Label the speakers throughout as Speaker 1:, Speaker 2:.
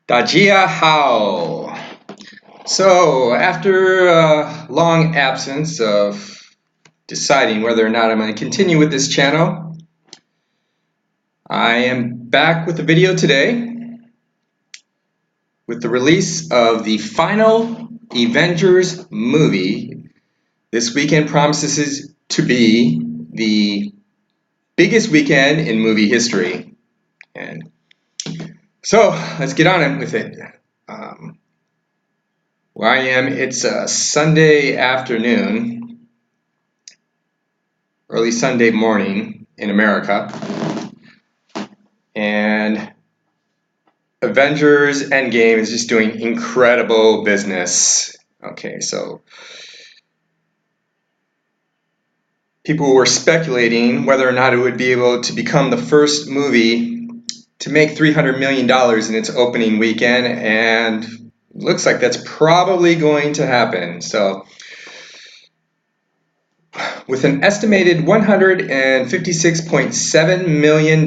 Speaker 1: Dajia How. So, after a long absence of deciding whether or not I'm going to continue with this channel, I am back with a video today with the release of the final Avengers movie. This weekend promises to be the biggest weekend in movie history. And so, let's get on with it. Where I am, it's a Sunday afternoon, early Sunday morning in America, and Avengers Endgame is just doing incredible business. Okay, so people were speculating whether or not it would be able to become the first movie to make $300 million in its opening weekend, and it looks like that's probably going to happen. So with an estimated $156.7 million,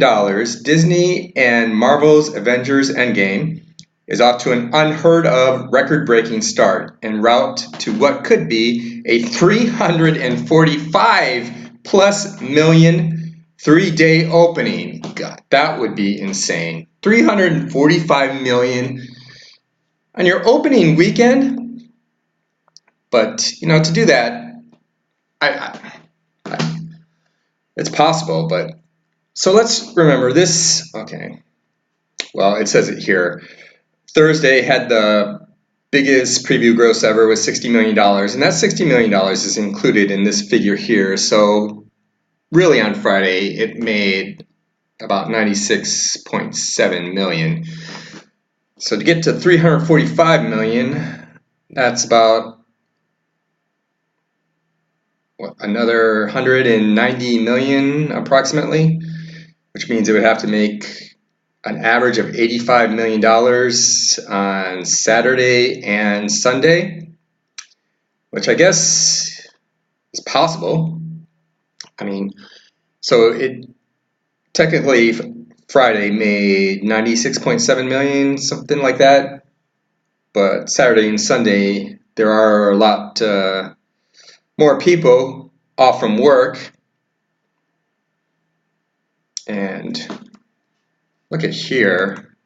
Speaker 1: Disney and Marvel's Avengers Endgame is off to an unheard of record-breaking start en route to what could be a 345 plus million three-day opening. God, that would be insane. 345 million on your opening weekend. But, to do that, it's possible, but so let's remember this. Okay, well, it says it here. Thursday had the biggest preview gross ever with $60 million, and that $60 million is included in this figure here. So really on Friday, it made about 96.7 million. So to get to 345 million, that's about another 190 million approximately, which means it would have to make an average of $85 million on Saturday and Sunday, which I guess is possible. I mean, so it technically Friday made 96.7 million, something like that, but Saturday and Sunday there are a lot more people off from work, and look at here.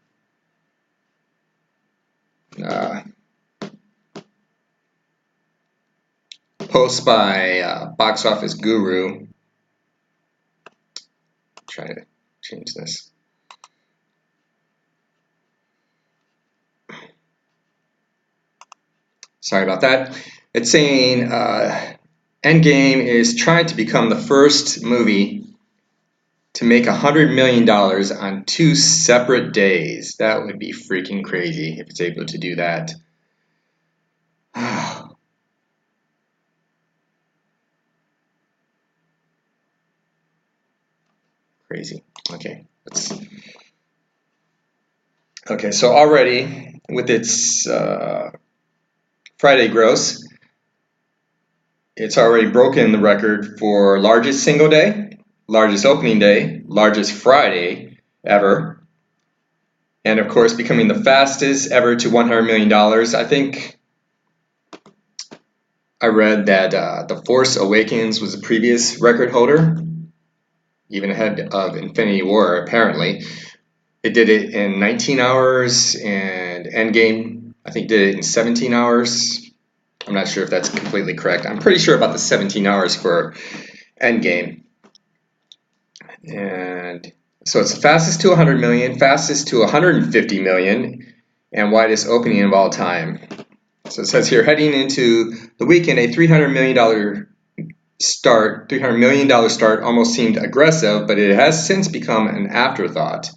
Speaker 1: Post by Box Office Guru. Try to change this. Sorry about that. It's saying Endgame is trying to become the first movie to make $100 million on 2 separate days. That would be freaking crazy if it's able to do that. Crazy. Okay, so already with its Friday gross, it's already broken the record for largest single day, largest opening day, largest Friday ever, and of course becoming the fastest ever to $100 million. I think I read that The Force Awakens was the previous record holder, even ahead of Infinity War apparently. It did it in 19 hours, and Endgame, I think, did it in 17 hours. I'm not sure if that's completely correct. I'm pretty sure about the 17 hours for Endgame. And so it's the fastest to 100 million, fastest to 150 million, and widest opening of all time. So it says here, heading into the weekend, a $300 million start almost seemed aggressive, but it has since become an afterthought.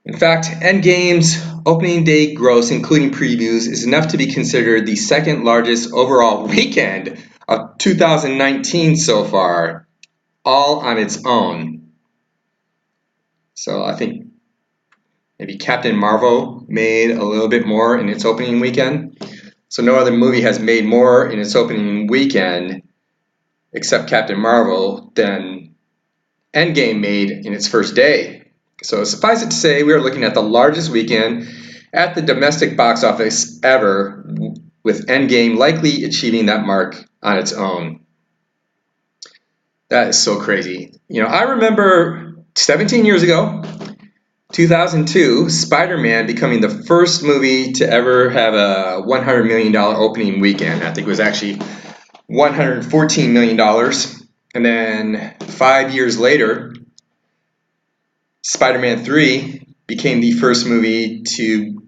Speaker 1: In fact, Endgame's opening day gross, including previews, is enough to be considered the second largest overall weekend of 2019 so far, all on its own. So I think maybe Captain Marvel made a little bit more in its opening weekend. So no other movie has made more in its opening weekend except Captain Marvel than Endgame made in its first day. So suffice it to say, we are looking at the largest weekend at the domestic box office ever, with Endgame likely achieving that mark on its own. That is so crazy. I remember 17 years ago, 2002, Spider-Man becoming the first movie to ever have a $100 million opening weekend. I think it was actually $114 million. And then 5 years later, Spider-Man 3 became the first movie to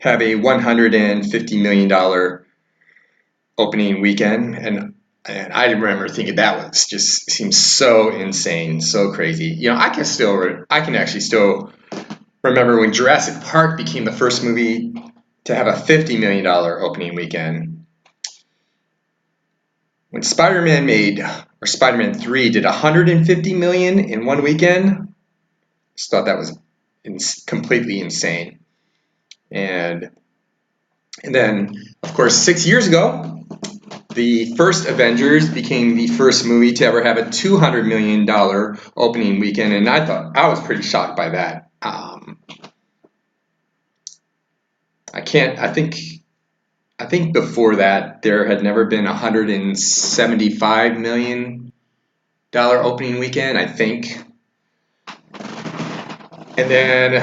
Speaker 1: have a $150 million opening weekend. And I remember thinking that was just seems so insane, so crazy. I can actually still remember when Jurassic Park became the first movie to have a $50 million opening weekend. When Spider-Man 3 did $150 million in one weekend, I just thought that was completely insane. And then, of course, 6 years ago, the first Avengers became the first movie to ever have a $200 million opening weekend, and I was pretty shocked by that. I think before that there had never been a $175 million opening weekend, I think. And then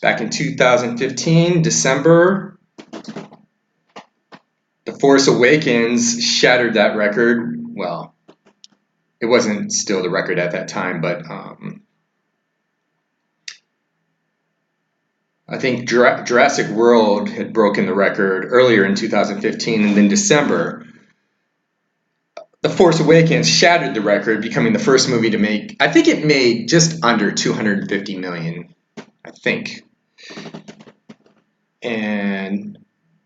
Speaker 1: back in 2015, December, The Force Awakens shattered that record. Well, it wasn't still the record at that time, but I think Jurassic World had broken the record earlier in 2015, and then December, The Force Awakens shattered the record, becoming the first movie to make, I think it made just under 250 million, I think. And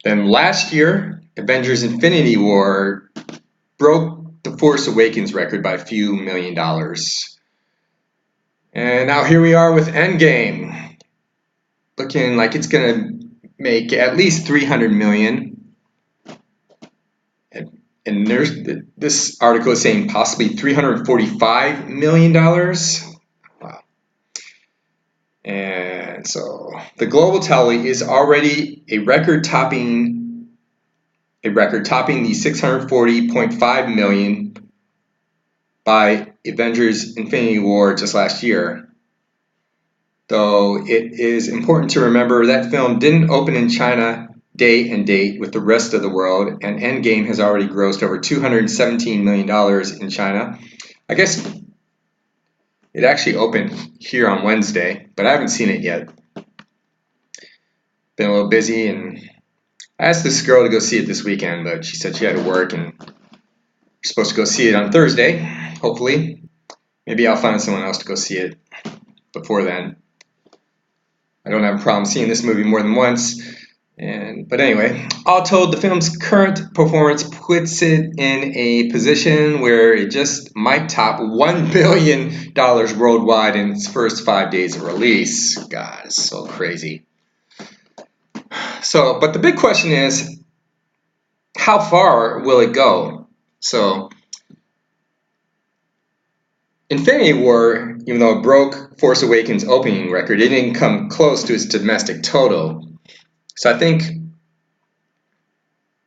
Speaker 1: then last year, Avengers Infinity War broke The Force Awakens record by a few million dollars. And now here we are with Endgame, looking like it's going to make at least 300 million. And this article is saying possibly $345 million. Wow. And so the global tally is already a record topping the 640.5 million by Avengers Infinity War just last year. Though it is important to remember that film didn't open in China day and date with the rest of the world, and Endgame has already grossed over $217 million in China. I guess it actually opened here on Wednesday, but I haven't seen it yet. Been a little busy, and I asked this girl to go see it this weekend, but she said she had to work, and we're supposed to go see it on Thursday, hopefully. Maybe I'll find someone else to go see it before then. I don't have a problem seeing this movie more than once. But anyway, all told, the film's current performance puts it in a position where it just might top $1 billion worldwide in its first 5 days of release. God, it's so crazy. But the big question is, how far will it go? So, Infinity War, even though it broke Force Awakens' opening record, it didn't come close to its domestic total. So I think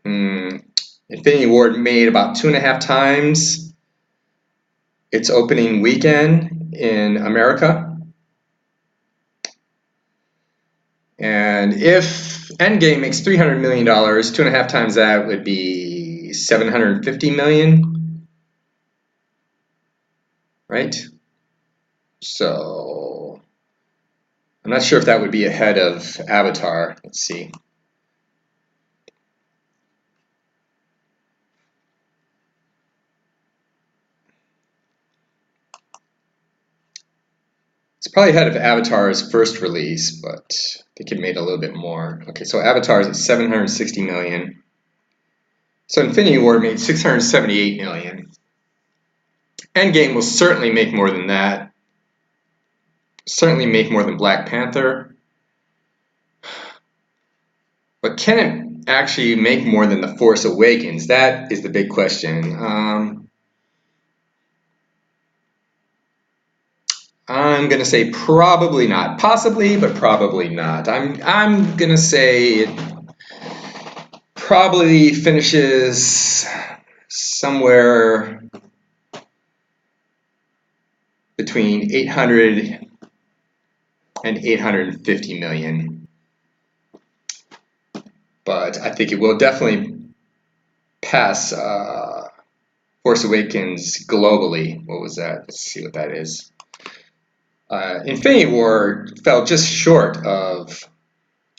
Speaker 1: Infinity War made about 2.5 times its opening weekend in America. And if Endgame makes $300 million, 2.5 times that would be $750 million, right? So I'm not sure if that would be ahead of Avatar. Let's see. It's probably ahead of Avatar's first release, but I think it made a little bit more. Okay, so Avatar is at 760 million. So Infinity War made 678 million. Endgame will certainly make more than that. Certainly make more than Black Panther. But can it actually make more than The Force Awakens? That is the big question. I'm gonna say probably not. Possibly, but probably not. I'm gonna say it probably finishes somewhere between 800 and 850 million. But I think it will definitely pass Force Awakens globally. What was that? Let's see what that is. Infinity War fell just short of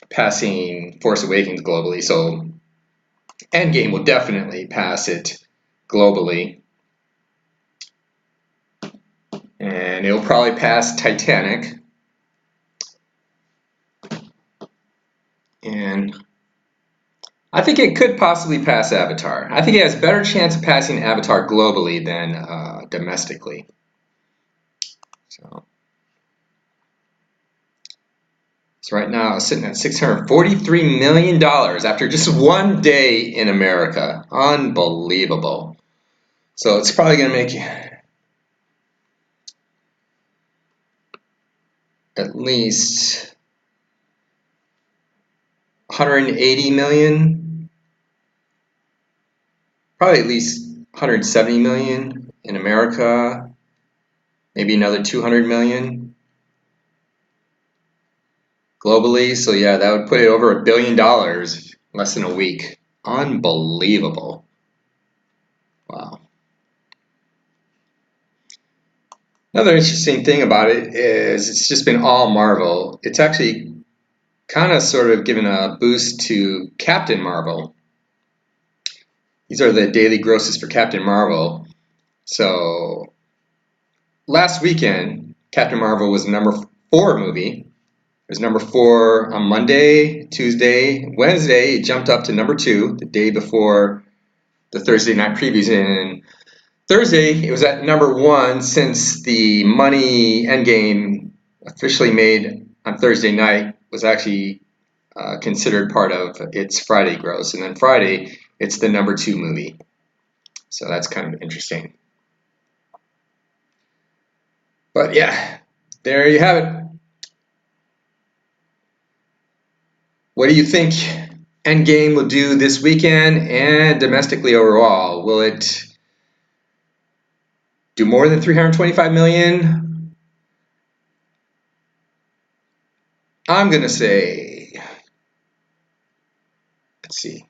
Speaker 1: passing Force Awakens globally, so Endgame will definitely pass it globally. And it'll probably pass Titanic. And I think it could possibly pass Avatar. I think it has a better chance of passing Avatar globally than domestically. So right now it's sitting at $643 million after just one day in America. Unbelievable. So it's probably going to make at least 180 million, probably at least 170 million in America, maybe another 200 million globally. So yeah, that would put it over $1 billion less than a week. Unbelievable. Wow. Another interesting thing about it is it's just been all Marvel. It's actually kind of sort of given a boost to Captain Marvel. These are the daily grosses for Captain Marvel. So last weekend, Captain Marvel was the #4 movie. It was #4 on Monday, Tuesday, Wednesday. It jumped up to #2 the day before the Thursday night previews. And Thursday, it was at #1 since the money Endgame officially made on Thursday night was actually considered part of its Friday gross. And then Friday, it's the #2 movie. So that's kind of interesting. But yeah, there you have it. What do you think Endgame will do this weekend and domestically overall? Will it do more than 325 million? I'm going to say, let's see.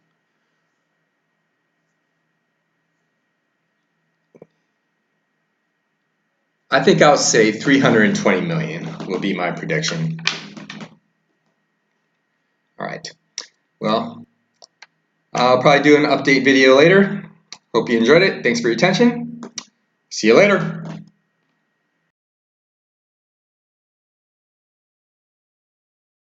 Speaker 1: I think I'll say 320 million will be my prediction. All right. Well, I'll probably do an update video later. Hope you enjoyed it. Thanks for your attention. See you later.